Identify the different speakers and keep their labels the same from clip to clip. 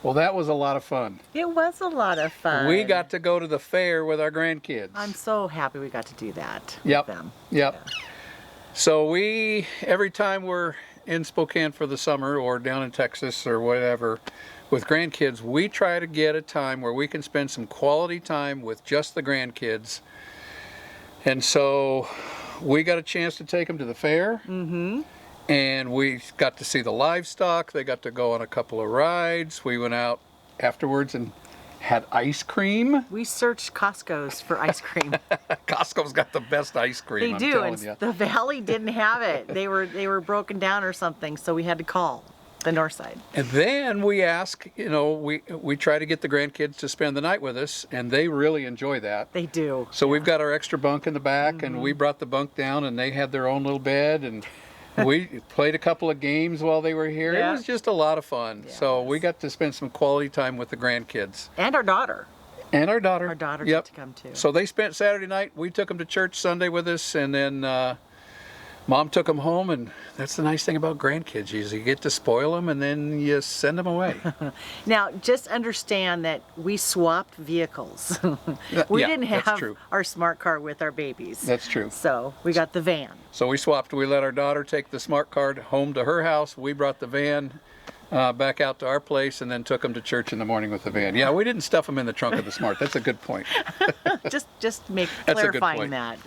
Speaker 1: Well, that was a lot of fun.
Speaker 2: It was a lot of fun.
Speaker 1: We got to go to the fair with our grandkids.
Speaker 2: I'm so happy we got to do that
Speaker 1: Yep.
Speaker 2: with them.
Speaker 1: Yep.
Speaker 2: Yeah.
Speaker 1: So every time we're in Spokane for the summer or down in Texas or whatever with grandkids, we try to get a time where we can spend some quality time with just the grandkids. And so we got a chance to take them to the fair. Mm-hmm. And we got to see the livestock. They got to go on a couple of rides. We went out afterwards and had ice cream.
Speaker 2: We searched Costco's for ice cream.
Speaker 1: Costco's got the best ice cream.
Speaker 2: They
Speaker 1: I'm
Speaker 2: do,
Speaker 1: telling
Speaker 2: and
Speaker 1: you.
Speaker 2: the Valley didn't have it. They were broken down or something, so we had to call the north side.
Speaker 1: And then we ask, we try to get the grandkids to spend the night with us, and they really enjoy that.
Speaker 2: They do.
Speaker 1: So we've got our extra bunk in the back, and we brought the bunk down, and they had their own little bed, and we played a couple of games while they were here.
Speaker 2: Yeah.
Speaker 1: It was just a lot of fun.
Speaker 2: Yes.
Speaker 1: So we got to spend some quality time with the grandkids.
Speaker 2: And our daughter.
Speaker 1: And our daughter.
Speaker 2: Our daughter
Speaker 1: Yep.
Speaker 2: got to come too.
Speaker 1: So they spent Saturday night. We took them to church Sunday with us, and then Mom took them home. And that's the nice thing about grandkids. You get to spoil them, and then you send them away.
Speaker 2: Now, just understand that we swapped vehicles. We
Speaker 1: Yeah,
Speaker 2: didn't
Speaker 1: that's
Speaker 2: have
Speaker 1: true.
Speaker 2: our smart car with our babies.
Speaker 1: That's true.
Speaker 2: So we got the van.
Speaker 1: So we swapped. We let our daughter take the smart card home to her house. We brought the van back out to our place, and then took them to church in the morning with the van. Yeah, we didn't stuff them in the trunk of the smart. That's a good point.
Speaker 2: just
Speaker 1: That's a good
Speaker 2: clarifying
Speaker 1: point.
Speaker 2: that.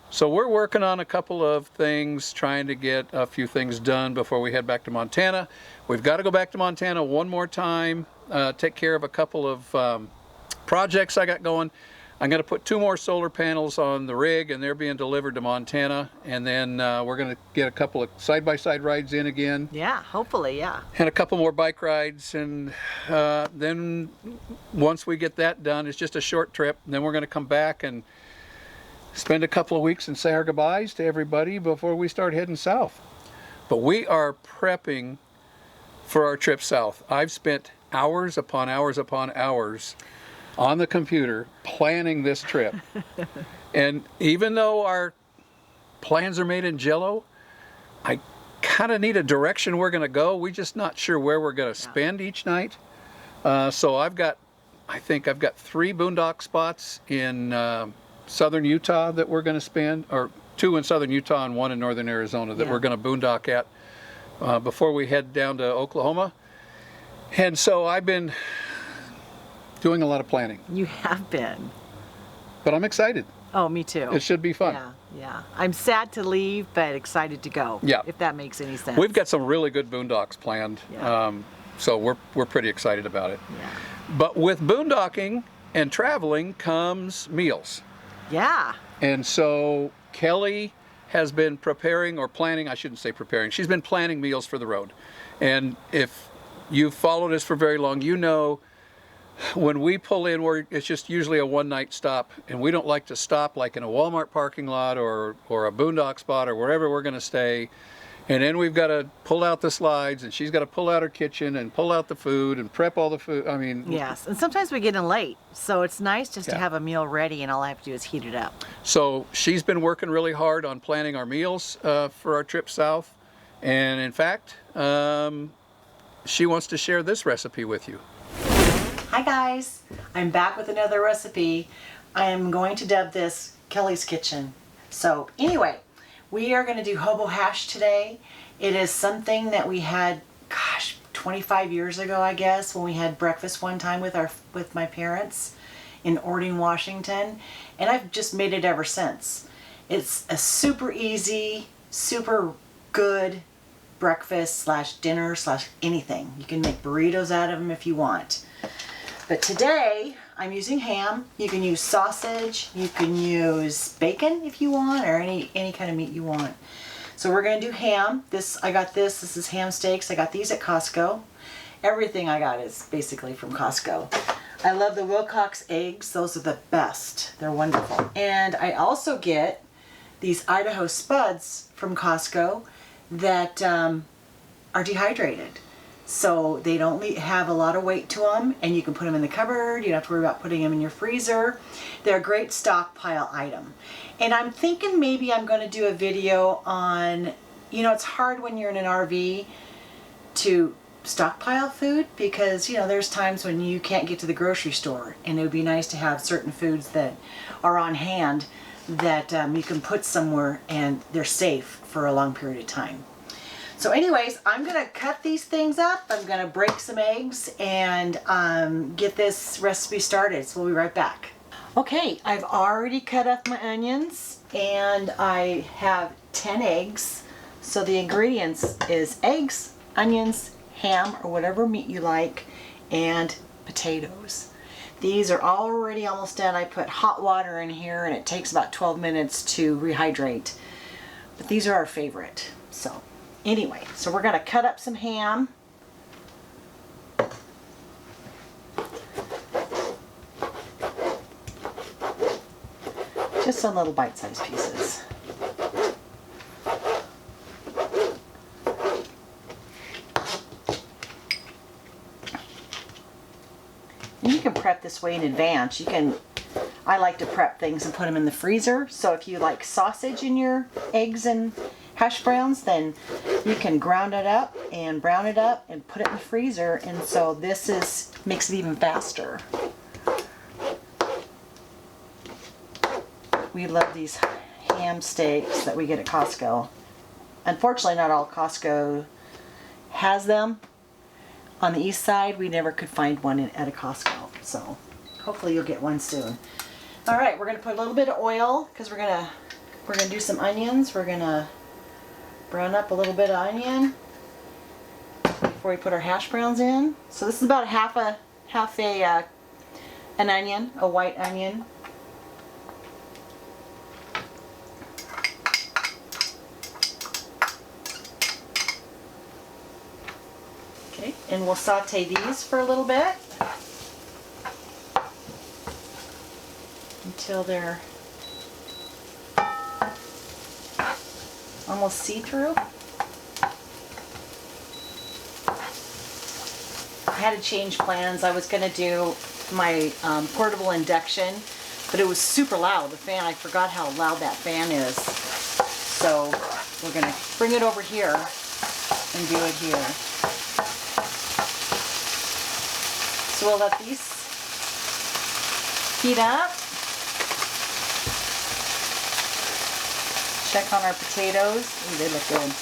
Speaker 1: So we're working on a couple of things, trying to get a few things done before we head back to Montana. We've got to go back to Montana one more time, take care of a couple of projects I got going. I'm going to put 2 more solar panels on the rig, and they're being delivered to Montana. And then we're going to get a couple of side-by-side rides in again.
Speaker 2: Yeah, hopefully, yeah.
Speaker 1: And a couple more bike rides. And then once we get that done, it's just a short trip. And then we're going to come back and spend a couple of weeks and say our goodbyes to everybody before we start heading south. But we are prepping for our trip south. I've spent hours upon hours upon hours on the computer planning this trip. And even though our plans are made in Jell-O, I kind of need a direction we're going to go. We're just not sure where we're going to spend each night. So I think I've got 3 boondock spots in southern Utah that we're going to spend, or 2 in southern Utah and 1 in northern Arizona that we're going to boondock at before we head down to Oklahoma. And so I've been doing a lot of planning.
Speaker 2: You have been.
Speaker 1: But I'm excited.
Speaker 2: Oh, me too.
Speaker 1: It should be fun.
Speaker 2: Yeah, yeah. I'm sad to leave, but excited to go.
Speaker 1: Yeah.
Speaker 2: If that makes any sense.
Speaker 1: We've got some really good boondocks planned.
Speaker 2: Yeah.
Speaker 1: So we're pretty excited about it.
Speaker 2: Yeah.
Speaker 1: But with boondocking and traveling comes meals.
Speaker 2: Yeah.
Speaker 1: And so Kelly has been preparing, or planning, I shouldn't say preparing, she's been planning meals for the road. And if you've followed us for very long, you know when we pull in, it's just usually a one-night stop, and we don't like to stop like in a Walmart parking lot or a boondock spot or wherever we're going to stay. And then we've got to pull out the slides, and she's got to pull out her kitchen and pull out the food and prep all the food. I mean,
Speaker 2: Yes, and sometimes we get in late, so it's nice just to have a meal ready, and all I have to do is heat it up.
Speaker 1: so she's been working really hard on planning our meals for our trip south. And in fact, she wants to share this recipe with you.
Speaker 2: Hi guys, I'm back with another recipe. I am going to dub this Kelly's Kitchen. So anyway, we are going to do hobo hash today. It is something that we had, gosh, 25 years ago, I guess, when we had breakfast one time with my parents in Ording, Washington, and I've just made it ever since. It's a super easy, super good breakfast slash dinner slash anything. You can make burritos out of them if you want. But today I'm using ham. You can use sausage, you can use bacon if you want, or any kind of meat you want. So we're going to do ham. This is ham steaks. I got these at Costco. Everything I got is basically from Costco. I love the Wilcox eggs. Those are the best. They're wonderful. And I also get these Idaho spuds from Costco that are dehydrated. So they don't have a lot of weight to them, and you can put them in the cupboard. You don't have to worry about putting them in your freezer. They're a great stockpile item. And I'm thinking maybe I'm going to do a video on, it's hard when you're in an RV to stockpile food because, there's times when you can't get to the grocery store, and it would be nice to have certain foods that are on hand that you can put somewhere and they're safe for a long period of time. So anyways, I'm going to cut these things up. I'm going to break some eggs and get this recipe started. So we'll be right back. Okay, I've already cut up my onions and I have 10 eggs. So the ingredients is eggs, onions, ham or whatever meat you like, and potatoes. These are already almost done. I put hot water in here and it takes about 12 minutes to rehydrate. But these are our favorite. So anyway, so we're going to cut up some ham. Just some little bite-sized pieces. And you can prep this way in advance. I like to prep things and put them in the freezer. So if you like sausage in your eggs and hash browns, then you can ground it up and brown it up and put it in the freezer, and so this makes it even faster. We love these ham steaks that we get at Costco. Unfortunately, not all Costco has them. On the east side, we never could find one at a Costco, so hopefully you'll get one soon. All right, we're going to put a little bit of oil because we're going to do some onions. We're going to brown up a little bit of onion before we put our hash browns in. So this is about an onion, a white onion. Okay, and we'll saute these for a little bit until they're almost see-through. I had to change plans. I was going to do my portable induction, but it was super loud. The fan, I forgot how loud that fan is. So we're going to bring it over here and do it here. So we'll let these heat up. Check on our potatoes. Ooh, they look good.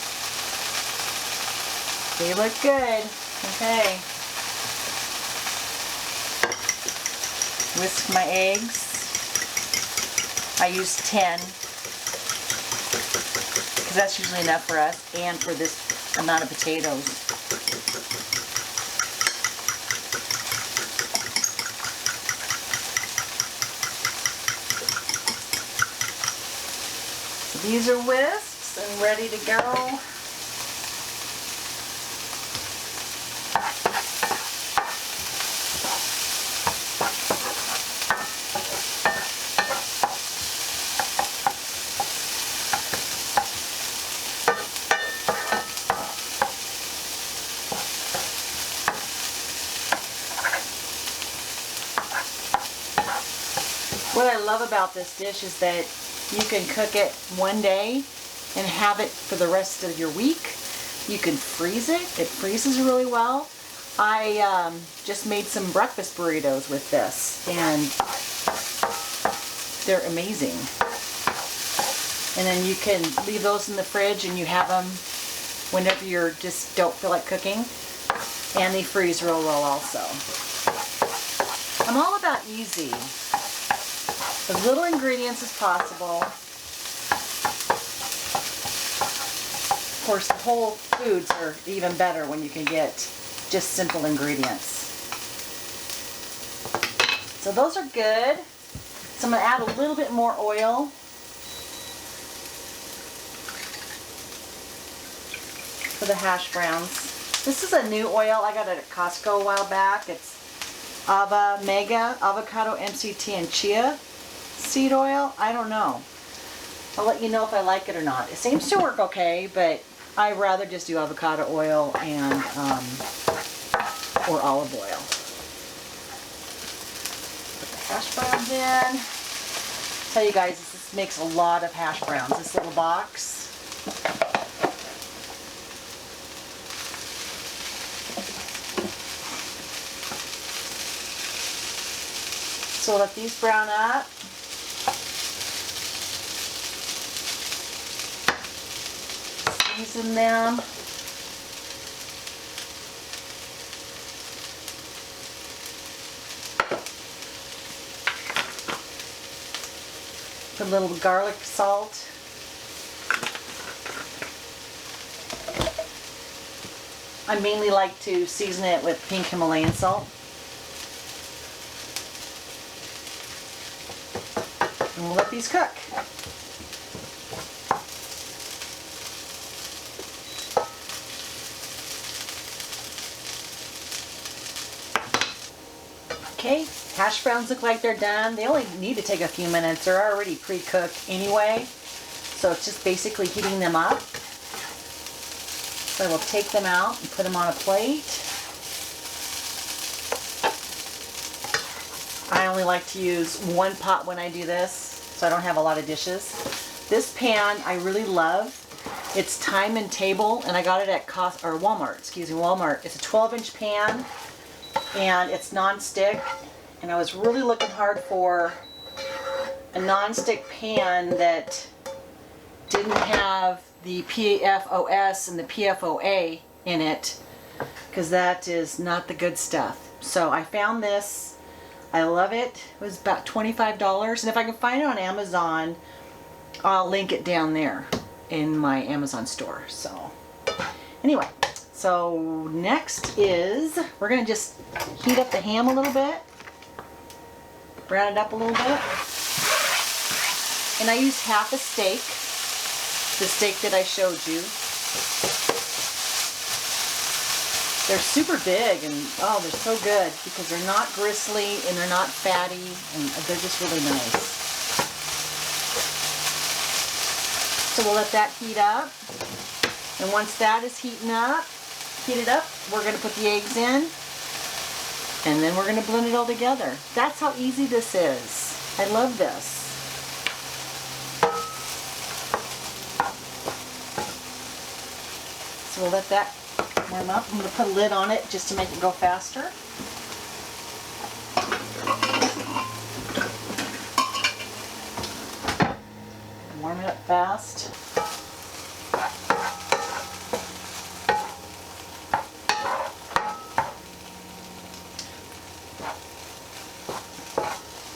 Speaker 2: They look good. Okay. Whisk my eggs. I use 10 because that's usually enough for us and for this amount of potatoes. So these are whisked and ready to go. What I love about this dish is that you can cook it one day and have it for the rest of your week. You can freeze it. It freezes really well. I just made some breakfast burritos with this, and they're amazing. And then you can leave those in the fridge and you have them whenever you just don't feel like cooking. And they freeze real well also. I'm all about easy. As little ingredients as possible. Of course, the whole foods are even better when you can get just simple ingredients. So those are good. So I'm going to add a little bit more oil. For the hash browns. This is a new oil. I got it at Costco a while back. It's Mega, Avocado, MCT, and Chia seed oil. I don't know. I'll let you know if I like it or not. It seems to work okay, but I'd rather just do avocado oil and or olive oil. Put the hash browns in. Tell you guys, this makes a lot of hash browns. This little box. So let these brown up. Season them. Put a little garlic salt. I mainly like to season it with pink Himalayan salt. And we'll let these cook. Okay, hash browns look like they're done. They only need to take a few minutes. They're already pre-cooked anyway. So it's just basically heating them up. So I will take them out and put them on a plate. I only like to use one pot when I do this, so I don't have a lot of dishes. This pan I really love. It's Time and Table, and I got it at Walmart. Excuse me, Walmart. It's a 12-inch pan, and it's non-stick. And I was really looking hard for a non-stick pan that didn't have the PFOS and the PFOA in it, because that is not the good stuff. So I found this. I love it. It was about $25, and if I can find it on Amazon, I'll link it down there in my Amazon store. So anyway, so next is we're gonna just heat up the ham a little bit, brown it up a little bit, and I used half a steak, the steak that I showed you. They're super big, and oh, they're so good because they're not gristly and they're not fatty, and they're just really nice. So we'll let that heat up, and once that is heated up, we're going to put the eggs in, and then we're going to blend it all together. That's how easy this is. I love this. So we'll let that warm up. I'm going to put a lid on it just to make it go faster. Warm it up fast.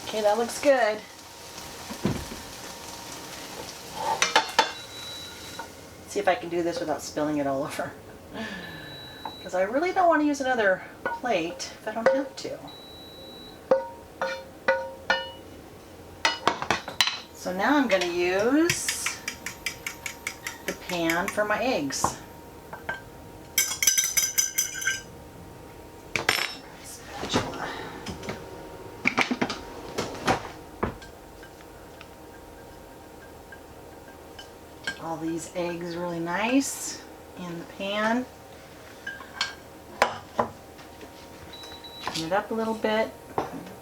Speaker 2: Okay, that looks good. See if I can do this without spilling it all over. Because I really don't want to use another plate if I don't have to. So now I'm going to use the pan for my eggs. All these eggs really nice in the pan. Turn it up a little bit,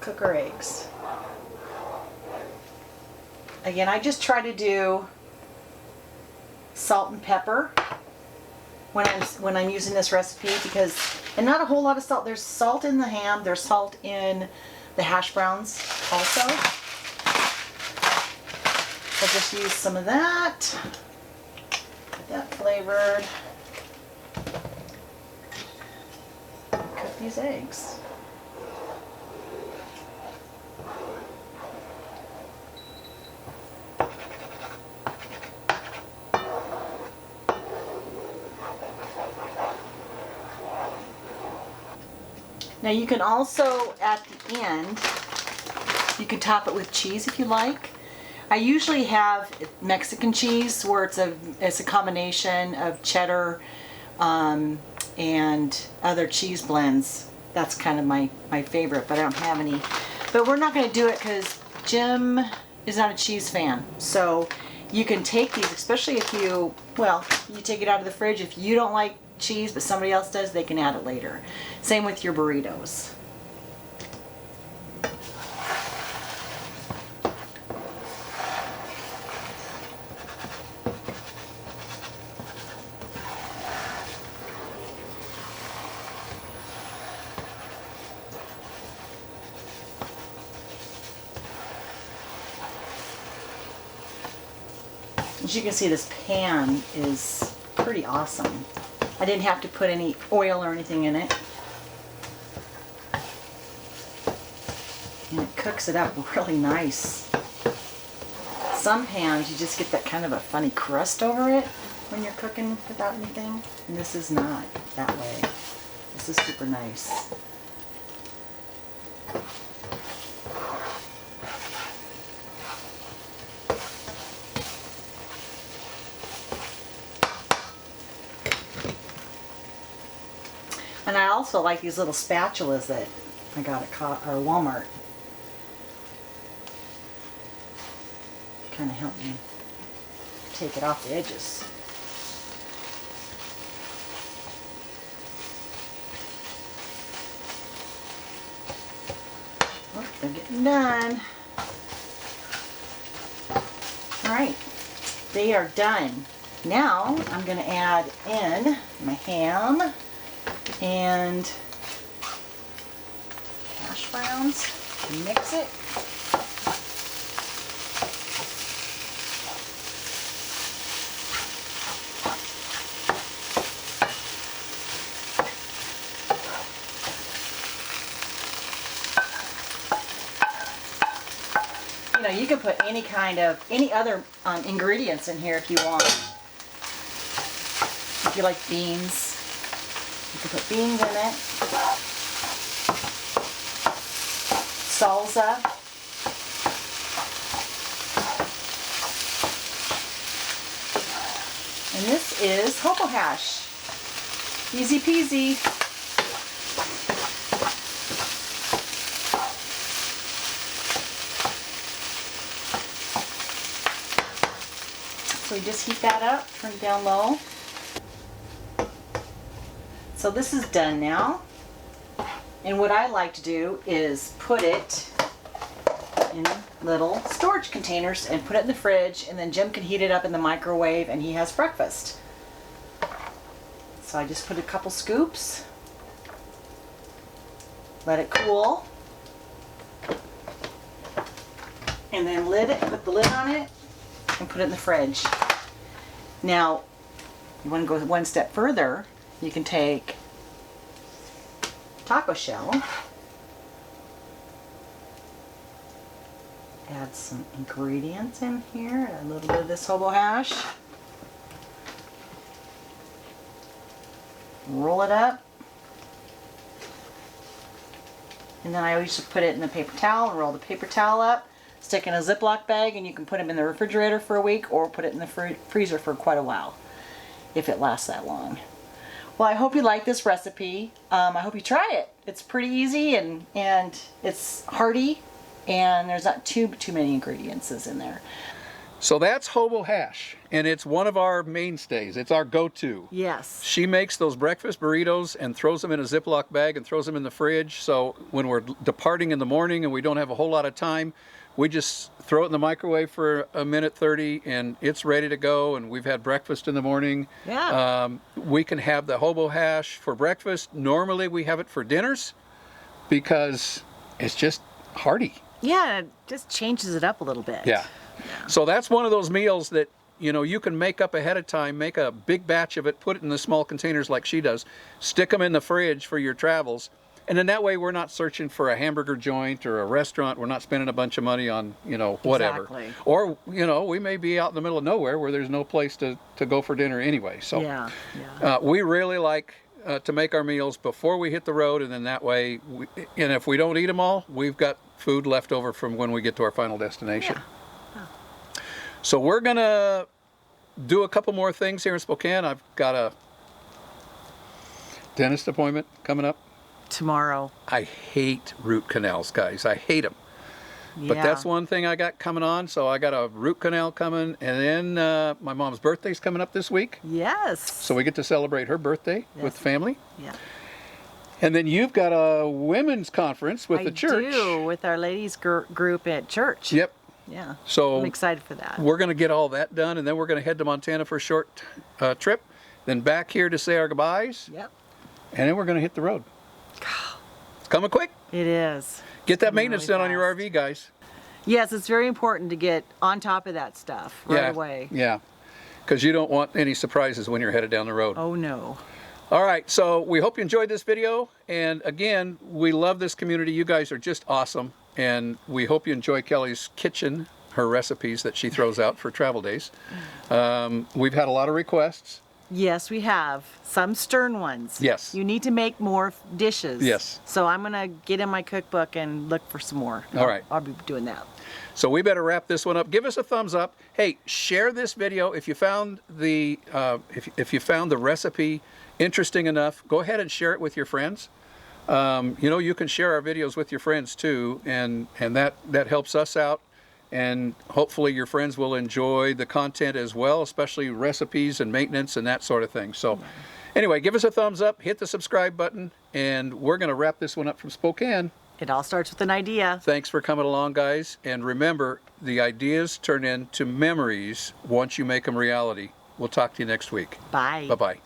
Speaker 2: cook our eggs. Again, I just try to do salt and pepper when I'm using this recipe, because And not a whole lot of salt. There's salt in the ham. There's salt in the hash browns also. I'll just use some of that. Get that flavored. Cook these eggs. Now you can also, at the end, you can top it with cheese if you like. I usually have Mexican cheese where it's a combination of cheddar and other cheese blends. That's kind of my favorite, but I don't have any. But we're not going to do it because Jim is not a cheese fan. So you can take these, especially if you take it out of the fridge. If you don't like cheese but somebody else does, they can add it later. Same with your burritos. As you can see, this pan is pretty awesome. I didn't have to put any oil or anything in it. And it cooks it up really nice. Some pans, you just get that kind of a funny crust over it when you're cooking without anything. And this is not that way. This is super nice. And I also like these little spatulas that I got at Walmart. Kind of help me take it off the edges. Oh, they're getting done. All right, they are done. Now I'm going to add in my ham and hash browns, mix it. You know, you can put any other ingredients in here if you want. If you like beans, you can put beans in it. Salsa. And this is hobo hash. Easy peasy. So we just heat that up, turn it down low. So this is done now. And what I like to do is put it in little storage containers and put it in the fridge, and then Jim can heat it up in the microwave and he has breakfast. So I just put a couple scoops, let it cool, and then put the lid on it and put it in the fridge. Now, you want to go one step further, you can take taco shell, add some ingredients in here, a little bit of this hobo hash, roll it up, and then I always just put it in a paper towel and roll the paper towel up, stick in a Ziploc bag, and you can put them in the refrigerator for a week or put it in the freezer for quite a while if it lasts that long. Well, I hope you like this recipe. I hope you try it. It's pretty easy and it's hearty, and there's not too many ingredients in there.
Speaker 1: So that's hobo hash, and it's one of our mainstays. It's our go-to.
Speaker 2: Yes.
Speaker 1: She makes those breakfast burritos and throws them in a Ziploc bag and throws them in the fridge. So when we're departing in the morning and we don't have a whole lot of time, We just throw it in the microwave for a minute 30 and it's ready to go, and we've had breakfast in the morning.
Speaker 2: Yeah.
Speaker 1: We can have the hobo hash for breakfast. Normally we have it for dinners because it's just hearty.
Speaker 2: Yeah, it just changes it up a little bit.
Speaker 1: Yeah. So that's one of those meals that, you know, you can make up ahead of time, make a big batch of it, put it in the small containers like she does, stick them in the fridge for your travels. And then that way we're not searching for a hamburger joint or a restaurant. We're not spending a bunch of money on, you know, whatever.
Speaker 2: Exactly.
Speaker 1: Or, you know, we may be out in the middle of nowhere where there's no place to go for dinner anyway. So
Speaker 2: Yeah.
Speaker 1: we really like to make our meals before we hit the road, and then that way, and if we don't eat them all, we've got food left over from when we get to our final destination.
Speaker 2: Yeah.
Speaker 1: So we're gonna do a couple more things here in Spokane. I've got a dentist appointment coming up.
Speaker 2: Tomorrow.
Speaker 1: I hate root canals, guys. I hate them.
Speaker 2: Yeah.
Speaker 1: But that's one thing I got coming on. So I got a root canal coming, and then my mom's birthday's coming up this week.
Speaker 2: Yes.
Speaker 1: So we get to celebrate her birthday with
Speaker 2: Yes.
Speaker 1: family.
Speaker 2: Yeah.
Speaker 1: And then you've got a women's conference with
Speaker 2: I
Speaker 1: the church.
Speaker 2: do, with our ladies group at church.
Speaker 1: Yep.
Speaker 2: Yeah.
Speaker 1: So
Speaker 2: I'm excited for that.
Speaker 1: we're going to get all that done, and then we're going to head to Montana for a short trip, then back here to say our goodbyes,
Speaker 2: Yep.
Speaker 1: and then we're going to hit the road. It's coming quick.
Speaker 2: It is.
Speaker 1: Get that
Speaker 2: Coming
Speaker 1: maintenance
Speaker 2: really
Speaker 1: done on your
Speaker 2: fast.
Speaker 1: RV, guys.
Speaker 2: Yes, it's very important to get on top of that stuff right away.
Speaker 1: Yeah, because you don't want any surprises when you're headed down the road.
Speaker 2: Oh no.
Speaker 1: All right, so we hope you enjoyed this video, and again, we love this community. You guys are just awesome, and we hope you enjoy Kellie's kitchen, her recipes that she throws out for travel days. We've had a lot of requests.
Speaker 2: Yes, we have some stern ones.
Speaker 1: Yes.
Speaker 2: You need to make more dishes.
Speaker 1: Yes.
Speaker 2: So I'm gonna get in my cookbook and look for some more.
Speaker 1: All right.
Speaker 2: I'll be doing that.
Speaker 1: So we better wrap this one up. Give us a thumbs up. Hey, share this video if you found the if you found the recipe interesting enough. Go ahead and share it with your friends. You know, you can share our videos with your friends too, and that helps us out. And hopefully your friends will enjoy the content as well, especially recipes and maintenance and that sort of thing. So anyway, give us a thumbs up, hit the subscribe button, and we're going to wrap this one up from Spokane.
Speaker 2: It all starts with an idea.
Speaker 1: Thanks for coming along, guys. And remember, the ideas turn into memories once you make them reality. We'll talk to you next week.
Speaker 2: Bye.
Speaker 1: Bye-bye.